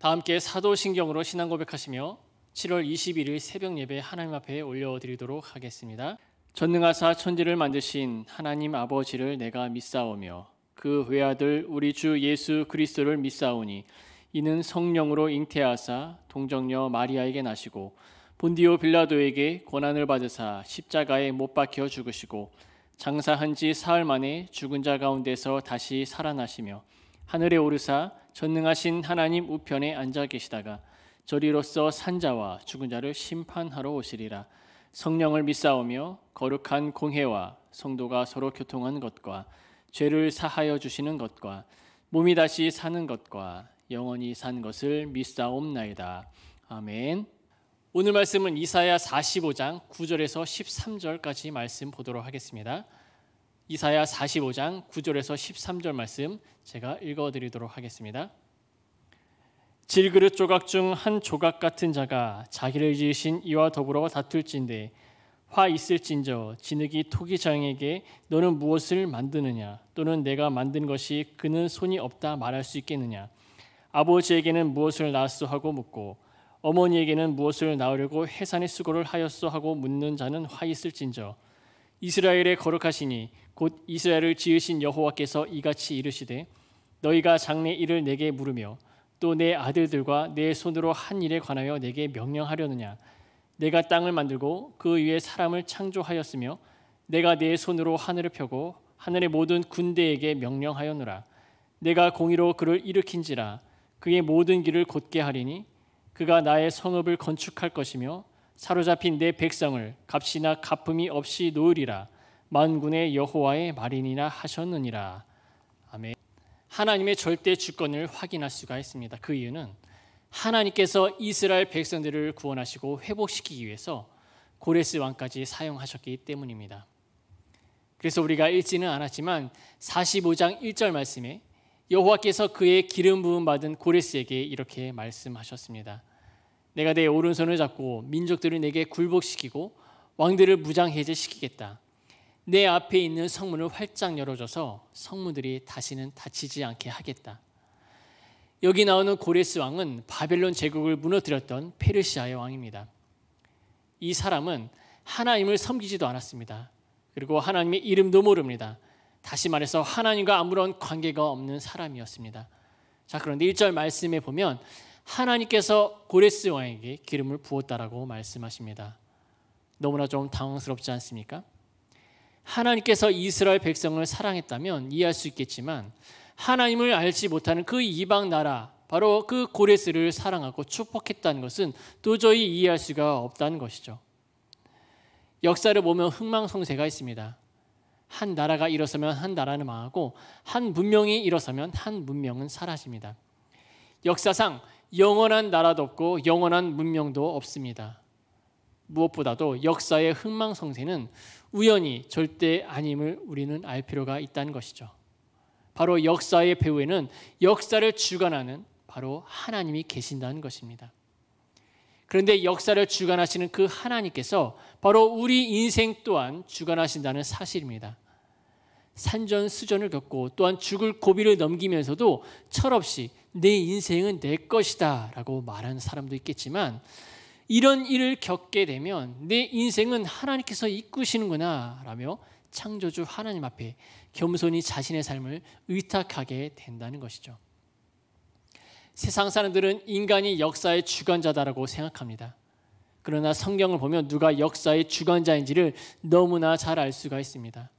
다 함께 사도신경으로 신앙 고백하시며 7월 21일 새벽 예배 하나님 앞에 올려드리도록 하겠습니다. 전능하사 천지를 만드신 하나님 아버지를 내가 믿사오며 그 외아들 우리 주 예수 그리스도를 믿사오니 이는 성령으로 잉태하사 동정녀 마리아에게 나시고 본디오 빌라도에게 고난을 받으사 십자가에 못 박혀 죽으시고 장사한 지 사흘 만에 죽은 자 가운데서 다시 살아나시며 하늘에 오르사 전능하신 하나님 우편에 앉아 계시다가 저리로서 산자와 죽은 자를 심판하러 오시리라. 성령을 믿사오며 거룩한 공회와 성도가 서로 교통한 것과 죄를 사하여 주시는 것과 몸이 다시 사는 것과 영원히 산 것을 믿사옵나이다. 아멘. 오늘 말씀은 이사야 45장 9절에서 13절까지 말씀 보도록 하겠습니다. 이사야 45장 9절에서 13절 말씀 제가 읽어드리도록 하겠습니다. 질그릇 조각 중 한 조각 같은 자가 자기를 지으신 이와 더불어 다툴진대 화 있을진저 진흙이 토기장에게 너는 무엇을 만드느냐 또는 내가 만든 것이 그는 손이 없다 말할 수 있겠느냐. 아버지에게는 무엇을 낳았소 하고 묻고 어머니에게는 무엇을 낳으려고 해산의 수고를 하였소 하고 묻는 자는 화 있을진저 이스라엘의 거룩하시니 곧 이스라엘을 지으신 여호와께서 이같이 이르시되 너희가 장래 일을 내게 물으며 또 내 아들들과 내 손으로 한 일에 관하여 내게 명령하려느냐. 내가 땅을 만들고 그 위에 사람을 창조하였으며 내가 내 손으로 하늘을 펴고 하늘의 모든 군대에게 명령하였노라. 내가 공의로 그를 일으킨지라 그의 모든 길을 곧게 하리니 그가 나의 성읍을 건축할 것이며 사로잡힌 내 백성을 값이나 갚음이 없이 놓으리라. 만군의 여호와의 말이니라 하셨느니라. 아멘. 하나님의 절대 주권을 확인할 수가 있습니다. 그 이유는 하나님께서 이스라엘 백성들을 구원하시고 회복시키기 위해서 고레스 왕까지 사용하셨기 때문입니다. 그래서 우리가 읽지는 않았지만 45장 1절 말씀에 여호와께서 그의 기름 부음 받은 고레스에게 이렇게 말씀하셨습니다. 내가 내 오른손을 잡고 민족들을 내게 굴복시키고 왕들을 무장해제시키겠다. 내 앞에 있는 성문을 활짝 열어줘서 성문들이 다시는 닫히지 않게 하겠다. 여기 나오는 고레스 왕은 바벨론 제국을 무너뜨렸던 페르시아의 왕입니다. 이 사람은 하나님을 섬기지도 않았습니다. 그리고 하나님의 이름도 모릅니다. 다시 말해서 하나님과 아무런 관계가 없는 사람이었습니다. 자, 그런데 1절 말씀에 보면 하나님께서 고레스 왕에게 기름을 부었다라고 말씀하십니다. 너무나 좀 당황스럽지 않습니까? 하나님께서 이스라엘 백성을 사랑했다면 이해할 수 있겠지만 하나님을 알지 못하는 그 이방 나라 바로 그 고레스를 사랑하고 축복했다는 것은 도저히 이해할 수가 없다는 것이죠. 역사를 보면 흥망성쇠가 있습니다. 한 나라가 일어서면 한 나라는 망하고 한 문명이 일어서면 한 문명은 사라집니다. 역사상 영원한 나라도 없고 영원한 문명도 없습니다. 무엇보다도 역사의 흥망성쇠는 우연히 절대 아님을 우리는 알 필요가 있다는 것이죠. 바로 역사의 배후에는 역사를 주관하는 바로 하나님이 계신다는 것입니다. 그런데 역사를 주관하시는 그 하나님께서 바로 우리 인생 또한 주관하신다는 사실입니다. 산전수전을 겪고 또한 죽을 고비를 넘기면서도 철없이 내 인생은 내 것이다 라고 말하는 사람도 있겠지만 이런 일을 겪게 되면 내 인생은 하나님께서 이끄시는구나 라며 창조주 하나님 앞에 겸손히 자신의 삶을 의탁하게 된다는 것이죠. 세상 사람들은 인간이 역사의 주관자다라고 생각합니다. 그러나 성경을 보면 누가 역사의 주관자인지를 너무나 잘 알 수가 있습니다.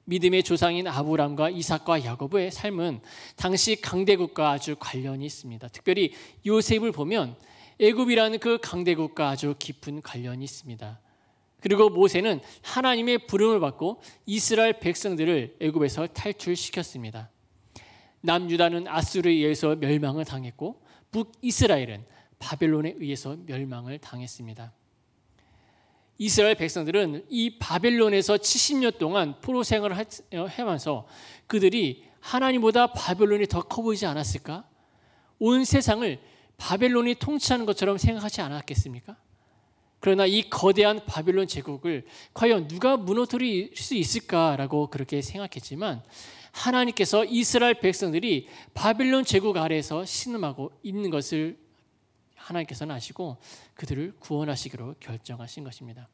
믿음의 조상인 아브람과 이삭과 야곱의 삶은 당시 강대국과 아주 관련이 있습니다. 특별히 요셉을 보면 애굽이라는 그 강대국과 아주 깊은 관련이 있습니다. 그리고 모세는 하나님의 부름을 받고 이스라엘 백성들을 애굽에서 탈출시켰습니다. 남유다는 아수르에 의해서 멸망을 당했고 북이스라엘은 바벨론에 의해서 멸망을 당했습니다. 이스라엘 백성들은 이 바벨론에서 70년 동안 포로 생활을 하면서 그들이 하나님보다 바벨론이 더 커 보이지 않았을까? 온 세상을 바벨론이 통치하는 것처럼 생각하지 않았겠습니까? 그러나 이 거대한 바빌론 제국을 과연 누가 무너뜨릴 수 있을까라고 그렇게 생각했지만 하나님께서 이스라엘 백성들이 바빌론 제국 아래에서 신음하고 있는 것을 하나님께서는 아시고 그들을 구원하시기로 결정하신 것입니다.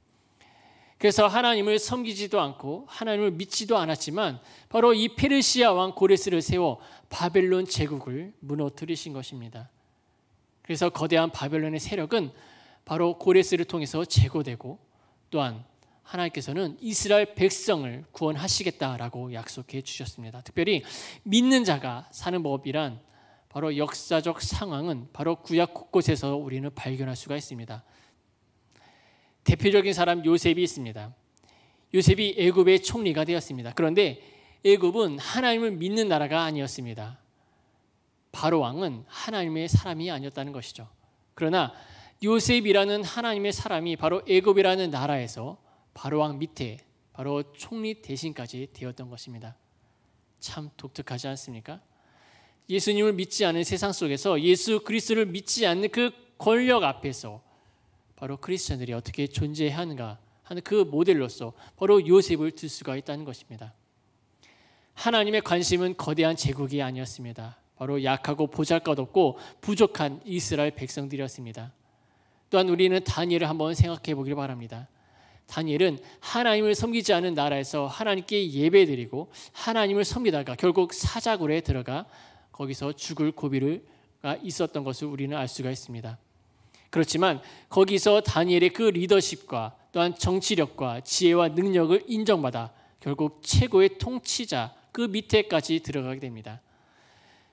그래서 하나님을 섬기지도 않고 하나님을 믿지도 않았지만 바로 이 페르시아 왕 고레스를 세워 바벨론 제국을 무너뜨리신 것입니다. 그래서 거대한 바벨론의 세력은 바로 고레스를 통해서 제거되고 또한 하나님께서는 이스라엘 백성을 구원하시겠다라고 약속해 주셨습니다. 특별히 믿는 자가 사는 법이란 바로 역사적 상황은 바로 구약 곳곳에서 우리는 발견할 수가 있습니다. 대표적인 사람 요셉이 있습니다. 요셉이 애굽의 총리가 되었습니다. 그런데 애굽은 하나님을 믿는 나라가 아니었습니다. 바로 왕은 하나님의 사람이 아니었다는 것이죠. 그러나 요셉이라는 하나님의 사람이 바로 애굽이라는 나라에서 바로 왕 밑에 바로 총리 대신까지 되었던 것입니다. 참 독특하지 않습니까? 예수님을 믿지 않은 세상 속에서 예수 그리스도를 믿지 않는 그 권력 앞에서 바로 크리스천들이 어떻게 존재해야 하는가 하는 그 모델로서 바로 요셉을 들 수가 있다는 것입니다. 하나님의 관심은 거대한 제국이 아니었습니다. 바로 약하고 보잘것없고 부족한 이스라엘 백성들이었습니다. 또한 우리는 다니엘을 한번 생각해 보길 바랍니다. 다니엘은 하나님을 섬기지 않은 나라에서 하나님께 예배드리고 하나님을 섬기다가 결국 사자굴에 들어가 거기서 죽을 고비가 있었던 것을 우리는 알 수가 있습니다. 그렇지만 거기서 다니엘의 그 리더십과 또한 정치력과 지혜와 능력을 인정받아 결국 최고의 통치자 그 밑에까지 들어가게 됩니다.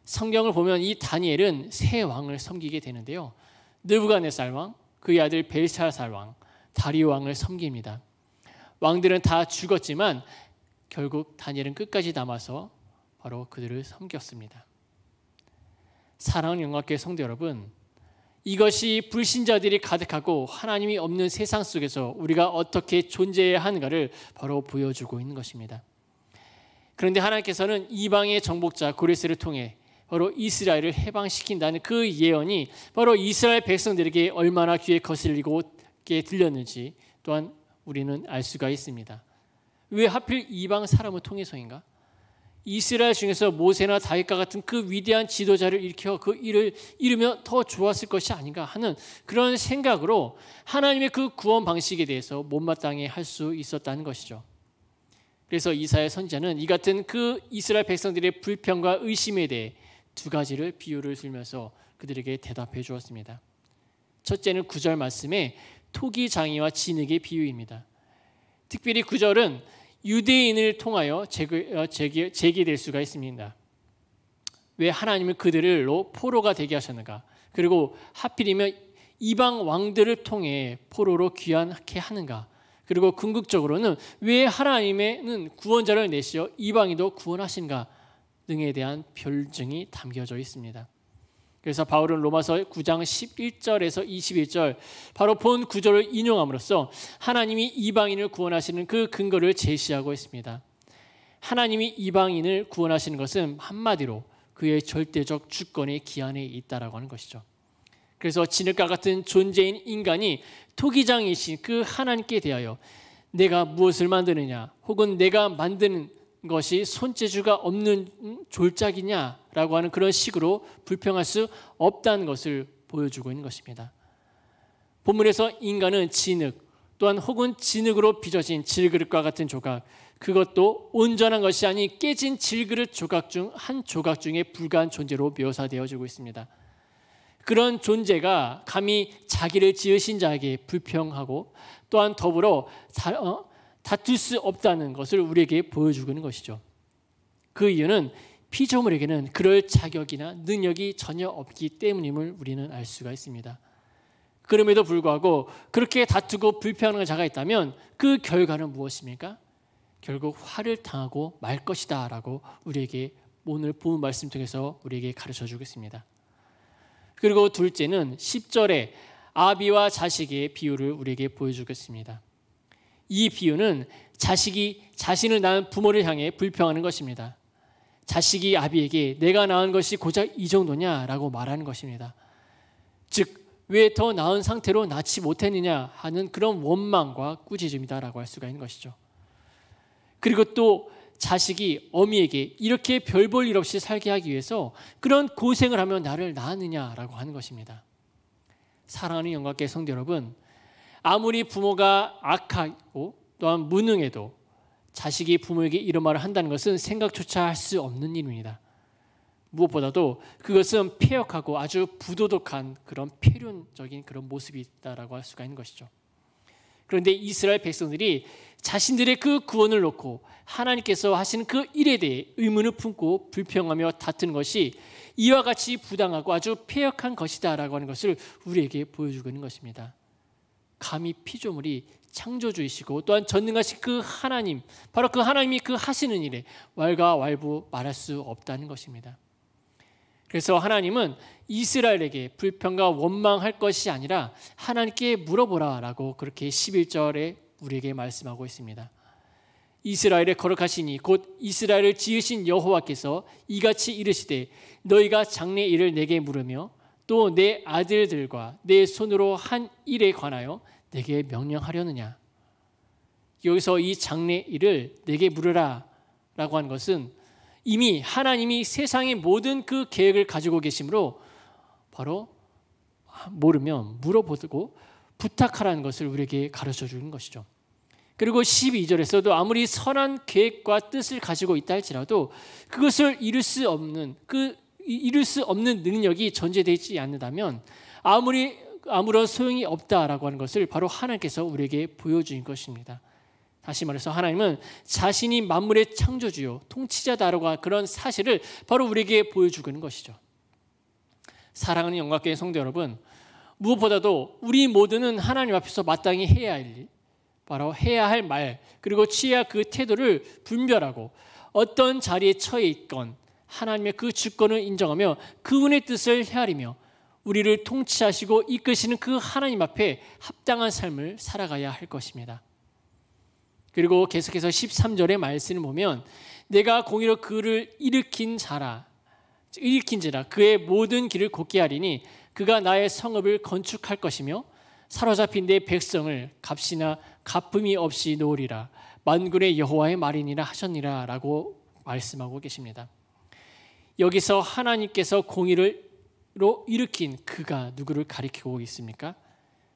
성경을 보면 이 다니엘은 세 왕을 섬기게 되는데요. 느부갓네살 왕, 그의 아들 벨사살 왕, 다리오 왕을 섬깁니다. 왕들은 다 죽었지만 결국 다니엘은 끝까지 남아서 바로 그들을 섬겼습니다. 사랑하는 영광교회 성도 여러분, 이것이 불신자들이 가득하고 하나님이 없는 세상 속에서 우리가 어떻게 존재해야 하는가를 바로 보여주고 있는 것입니다. 그런데 하나님께서는 이방의 정복자 고레스를 통해 바로 이스라엘을 해방시킨다는 그 예언이 바로 이스라엘 백성들에게 얼마나 귀에 거슬리고 들렸는지 또한 우리는 알 수가 있습니다. 왜 하필 이방 사람을 통해서인가? 이스라엘 중에서 모세나 다윗과 같은 그 위대한 지도자를 일으켜 그 일을 이루면 더 좋았을 것이 아닌가 하는 그런 생각으로 하나님의 그 구원 방식에 대해서 못마땅해 할 수 있었다는 것이죠. 그래서 이사야 선지자는 이 같은 그 이스라엘 백성들의 불평과 의심에 대해 두 가지를 비유를 들면서 그들에게 대답해 주었습니다. 첫째는 9절 말씀에 토기장이와 진흙의 비유입니다. 특별히 9절은 유대인을 통하여 제기될 수가 있습니다. 왜 하나님은 그들로 포로가 되게 하셨는가? 그리고 하필이면 이방 왕들을 통해 포로로 귀환케 하는가? 그리고 궁극적으로는 왜 하나님은 구원자를 내시어 이방인도 구원하신가 등에 대한 별증이 담겨져 있습니다. 그래서 바울은 로마서 9장 11절에서 21절 바로 본 구절을 인용함으로써 하나님이 이방인을 구원하시는 그 근거를 제시하고 있습니다. 하나님이 이방인을 구원하시는 것은 한마디로 그의 절대적 주권의 기한에 있다라고 하는 것이죠. 그래서 진흙과 같은 존재인 인간이 토기장이신 그 하나님께 대하여 내가 무엇을 만드느냐 혹은 내가 만드는 것이 손재주가 없는 졸작이냐라고 하는 그런 식으로 불평할 수 없다는 것을 보여주고 있는 것입니다. 본문에서 인간은 진흙 또한 혹은 진흙으로 빚어진 질그릇과 같은 조각, 그것도 온전한 것이 아닌 깨진 질그릇 조각 중 한 조각 중에 불과한 존재로 묘사되어지고 있습니다. 그런 존재가 감히 자기를 지으신 자에게 불평하고 또한 더불어 다툴 수 없다는 것을 우리에게 보여주고 있는 것이죠. 그 이유는 피조물에게는 그럴 자격이나 능력이 전혀 없기 때문임을 우리는 알 수가 있습니다. 그럼에도 불구하고 그렇게 다투고 불평하는 자가 있다면 그 결과는 무엇입니까? 결국 화를 당하고 말 것이다 라고 우리에게 오늘 본 말씀 통해서 우리에게 가르쳐 주겠습니다. 그리고 둘째는 10절에 아비와 자식의 비유를 우리에게 보여주겠습니다. 이 비유는 자식이 자신을 낳은 부모를 향해 불평하는 것입니다. 자식이 아비에게 내가 낳은 것이 고작 이 정도냐라고 말하는 것입니다. 즉 왜 더 나은 상태로 낳지 못했느냐 하는 그런 원망과 꾸짖음이다라고 할 수가 있는 것이죠. 그리고 또 자식이 어미에게 이렇게 별 볼 일 없이 살게 하기 위해서 그런 고생을 하며 나를 낳았느냐라고 하는 것입니다. 사랑하는 영광께 성도 여러분, 아무리 부모가 악하고 또한 무능해도 자식이 부모에게 이런 말을 한다는 것은 생각조차 할 수 없는 일입니다. 무엇보다도 그것은 폐역하고 아주 부도덕한 그런 폐륜적인 그런 모습이 있다라고 할 수가 있는 것이죠. 그런데 이스라엘 백성들이 자신들의 그 구원을 놓고 하나님께서 하신 그 일에 대해 의문을 품고 불평하며 다투는 것이 이와 같이 부당하고 아주 폐역한 것이다라고 하는 것을 우리에게 보여주고 있는 것입니다. 감히 피조물이 창조주이시고 또한 전능하신 그 하나님, 바로 그 하나님이 그 하시는 일에 왈가왈부 말할 수 없다는 것입니다. 그래서 하나님은 이스라엘에게 불평과 원망할 것이 아니라 하나님께 물어보라라고 그렇게 11절에 우리에게 말씀하고 있습니다. 이스라엘의 거룩하시니 곧 이스라엘을 지으신 여호와께서 이같이 이르시되 너희가 장래 일을 내게 물으며 또 내 아들들과 내 손으로 한 일에 관하여 내게 명령하려느냐. 여기서 이 장래 일을 내게 물으라 라고 하는 것은 이미 하나님이 세상의 모든 그 계획을 가지고 계시므로 바로 모르면 물어보고 부탁하라는 것을 우리에게 가르쳐 주는 것이죠. 그리고 12절에서도 아무리 선한 계획과 뜻을 가지고 있다 할지라도 그것을 이룰 수 없는 능력이 존재되지 않는다면 아무런 소용이 없다라고 하는 것을 바로 하나님께서 우리에게 보여주신 것입니다. 다시 말해서 하나님은 자신이 만물의 창조주요 통치자다라고 하는 그런 사실을 바로 우리에게 보여주고 있는 것이죠. 사랑하는 영광교회 성도 여러분, 무엇보다도 우리 모두는 하나님 앞에서 마땅히 해야 할 일, 바로 해야 할 말, 그리고 취해야 그 태도를 분별하고 어떤 자리에 처해 있건 하나님의 그 주권을 인정하며 그분의 뜻을 헤아리며 우리를 통치하시고 이끄시는 그 하나님 앞에 합당한 삶을 살아가야 할 것입니다. 그리고 계속해서 13절의 말씀을 보면 내가 공의로 그를 일으킨지라 그의 모든 길을 곧게 하리니 그가 나의 성읍을 건축할 것이며 사로잡힌 내 백성을 값이나 갚음이 없이 놓으리라. 만군의 여호와의 말이니라 하셨니라 라고 말씀하고 계십니다. 여기서 하나님께서 공의로 일으킨 그가 누구를 가리키고 있습니까?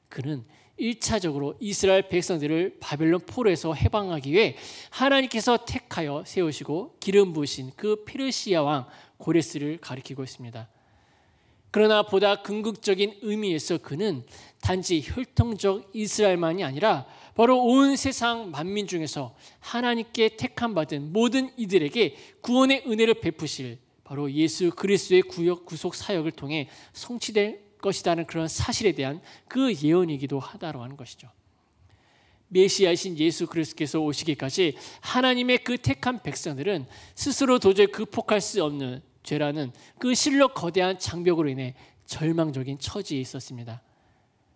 그는 1차적으로 이스라엘 백성들을 바벨론 포로에서 해방하기 위해 하나님께서 택하여 세우시고 기름 부으신 그 페르시아 왕 고레스를 가리키고 있습니다. 그러나 보다 궁극적인 의미에서 그는 단지 혈통적 이스라엘만이 아니라 바로 온 세상 만민 중에서 하나님께 택함 받은 모든 이들에게 구원의 은혜를 베푸실 바로 예수 그리스도의 구속 사역을 통해 성취될 것이라는 그런 사실에 대한 그 예언이기도 하다고 하는 것이죠. 메시아이신 예수 그리스도께서 오시기까지 하나님의 그 택한 백성들은 스스로 도저히 극복할 수 없는 죄라는 그 실로 거대한 장벽으로 인해 절망적인 처지에 있었습니다.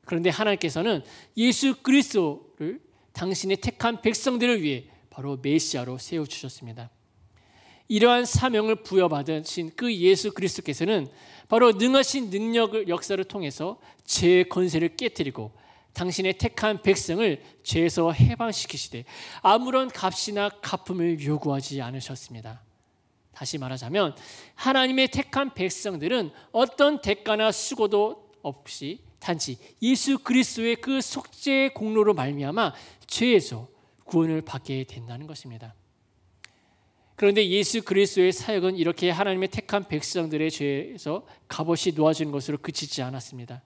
그런데 하나님께서는 예수 그리스도를 당신의 택한 백성들을 위해 바로 메시아로 세워주셨습니다. 이러한 사명을 부여받으신 그 예수 그리스도께서는 바로 능하신 능력을 역사를 통해서 죄의 권세를 깨뜨리고 당신의 택한 백성을 죄에서 해방시키시되 아무런 값이나 갚음을 요구하지 않으셨습니다. 다시 말하자면 하나님의 택한 백성들은 어떤 대가나 수고도 없이 단지 예수 그리스도의 그 속죄의 공로로 말미암아 죄에서 구원을 받게 된다는 것입니다. 그런데 예수 그리스도의 사역은 이렇게 하나님의 택한 백성들의 죄에서 값없이 놓아지는 것으로 그치지 않았습니다.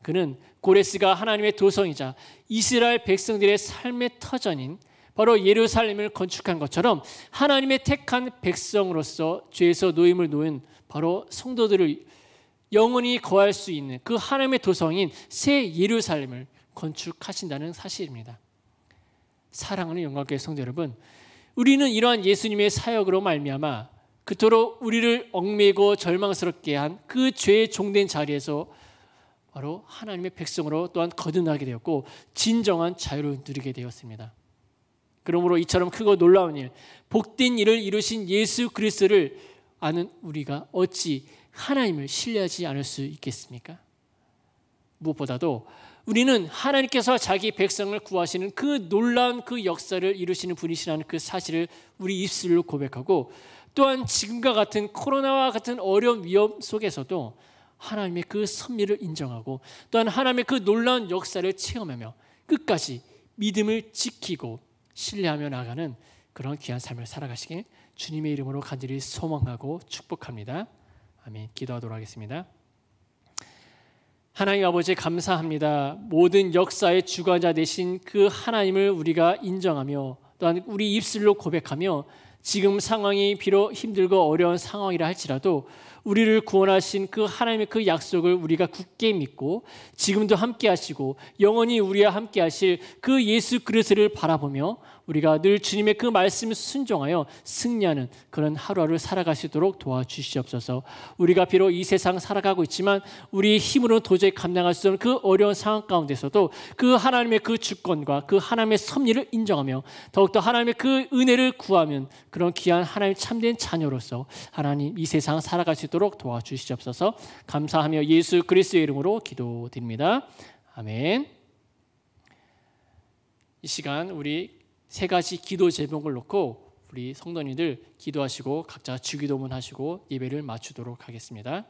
그는 고레스가 하나님의 도성이자 이스라엘 백성들의 삶의 터전인 바로 예루살렘을 건축한 것처럼 하나님의 택한 백성으로서 죄에서 노임을 놓은 바로 성도들을 영원히 거할 수 있는 그 하나님의 도성인 새 예루살렘을 건축하신다는 사실입니다. 사랑하는 영광교회 성도 여러분, 우리는 이러한 예수님의 사역으로 말미암아 그토록 우리를 얽매이고 절망스럽게 한 그 죄의 종된 자리에서 바로 하나님의 백성으로 또한 거듭나게 되었고 진정한 자유를 누리게 되었습니다. 그러므로 이처럼 크고 놀라운 일, 복된 일을 이루신 예수 그리스도를 아는 우리가 어찌 하나님을 신뢰하지 않을 수 있겠습니까? 무엇보다도 우리는 하나님께서 자기 백성을 구하시는 그 놀라운 그 역사를 이루시는 분이시라는 그 사실을 우리 입술로 고백하고, 또한 지금과 같은 코로나와 같은 어려운 위험 속에서도 하나님의 그 섭리를 인정하고, 또한 하나님의 그 놀라운 역사를 체험하며 끝까지 믿음을 지키고 신뢰하며 나가는 그런 귀한 삶을 살아가시길 주님의 이름으로 간절히 소망하고 축복합니다. 아멘. 기도하도록 하겠습니다. 하나님 아버지, 감사합니다. 모든 역사의 주관자 되신 그 하나님을 우리가 인정하며, 또한 우리 입술로 고백하며, 지금 상황이 비록 힘들고 어려운 상황이라 할지라도 우리를 구원하신 그 하나님의 그 약속을 우리가 굳게 믿고 지금도 함께 하시고 영원히 우리와 함께 하실 그 예수 그리스도를 바라보며 우리가 늘 주님의 그 말씀을 순종하여 승리하는 그런 하루하루 살아갈 수 있도록 도와주시옵소서. 우리가 비록 이 세상 살아가고 있지만 우리의 힘으로는 도저히 감당할 수 없는 그 어려운 상황 가운데서도 그 하나님의 그 주권과 그 하나님의 섭리를 인정하며 더욱더 하나님의 그 은혜를 구하면 그런 귀한 하나님 참된 자녀로서 하나님 이 세상 살아갈 수 있도록 도와주시옵소서. 감사하며 예수 그리스도의 이름으로 기도드립니다. 아멘. 이 시간 우리 세 가지 기도 제목을 놓고 우리 성도님들 기도하시고 각자 주기도문 하시고 예배를 마치도록 하겠습니다.